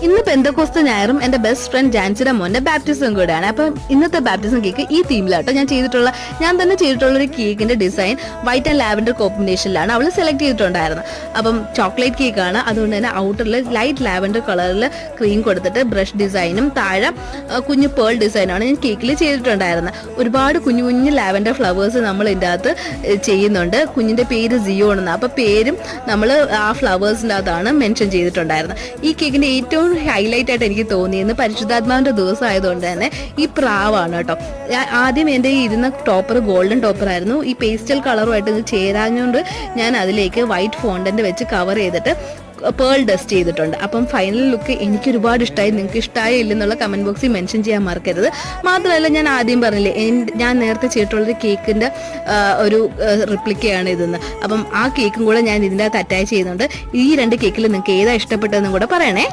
ഇന്ന് പെന്തക്കോസ്ത് ഞായറും എന്റെ ബെസ്റ്റ് ഫ്രണ്ട് ജാൻസിയുടെ മോന്റെ ബാപ്റ്റിസം കൂടെയാണ്. അപ്പം ഇന്നത്തെ ബാപ്റ്റിസം കേക്ക് ഈ തീമിലാട്ടോ ഞാൻ തന്നെ ചെയ്തിട്ടുള്ള ഒരു കേക്കിന്റെ ഡിസൈൻ വൈറ്റ് ആൻഡ് ലാവൻഡർ കോമ്പിനേഷനിലാണ് അവൾ സെലക്ട് ചെയ്തിട്ടുണ്ടായിരുന്നത്. അപ്പം ചോക്ലേറ്റ് കേക്കാണ്, അതുകൊണ്ട് തന്നെ ഔട്ടറിൽ ലൈറ്റ് ലാവൻഡർ കളറിൽ ക്രീം കൊടുത്തിട്ട് ബ്രഷ് ഡിസൈനും താഴെ കുഞ്ഞു പേൾ ഡിസൈനാണ് ഞാൻ കേക്കിൽ ചെയ്തിട്ടുണ്ടായിരുന്നത്. ഒരുപാട് കുഞ്ഞു കുഞ്ഞു ലാവൻഡർ ഫ്ലവേഴ്സ് നമ്മൾ ഇതിൻ്റെ അകത്ത് ചെയ്യുന്നുണ്ട്. കുഞ്ഞിന്റെ പേര് ജിയോണെന്ന്, അപ്പൊ പേരും നമ്മൾ ആ ഫ്ലവേഴ്സിൻ്റെ അകത്താണ് മെൻഷൻ ചെയ്തിട്ടുണ്ടായിരുന്നത്. ഈ കേക്കിന്റെ ഏറ്റവും ഹൈലൈറ്റ് ആയിട്ട് എനിക്ക് തോന്നിയെന്ന് പരിശുദ്ധാത്മാവിന്റെ ദിവസം ആയതുകൊണ്ട് തന്നെ ഈ പ്രാവാണ് കേട്ടോ. ആദ്യം എൻ്റെ ഈ ഇരുന്ന ടോപ്പർ ഗോൾഡൻ ടോപ്പർ ആയിരുന്നു. ഈ പേസ്റ്റൽ കളറുമായിട്ട് ഇത് ചേരാഞ്ഞുകൊണ്ട് ഞാൻ അതിലേക്ക് വൈറ്റ് ഫോണ്ടന്റ് വെച്ച് കവർ ചെയ്തിട്ട് പേൾ ഡസ്റ്റ് ചെയ്തിട്ടുണ്ട്. അപ്പം ഫൈനൽ ലുക്ക് എനിക്ക് ഒരുപാട് ഇഷ്ടമായി. നിങ്ങൾക്ക് ഇഷ്ടമായി ഇല്ലെന്നുള്ള കമന്റ് ബോക്സിൽ മെൻഷൻ ചെയ്യാൻ മറക്കരുത്. മാത്രമല്ല, ഞാൻ ആദ്യം പറഞ്ഞില്ലേ ഞാൻ നേരത്തെ ചെയ്തിട്ടുള്ളൊരു കേക്കിന്റെ ഒരു റിപ്ലിക്കയാണ് ഇതെന്ന്. അപ്പം ആ കേക്കും കൂടെ ഞാൻ ഇതിൻ്റെ അകത്ത് അറ്റാച്ച് ചെയ്യുന്നുണ്ട്. ഈ രണ്ട് കേക്കിൽ നിങ്ങൾക്ക് ഏതാ ഇഷ്ടപ്പെട്ടതെന്നും കൂടെ പറയണേ.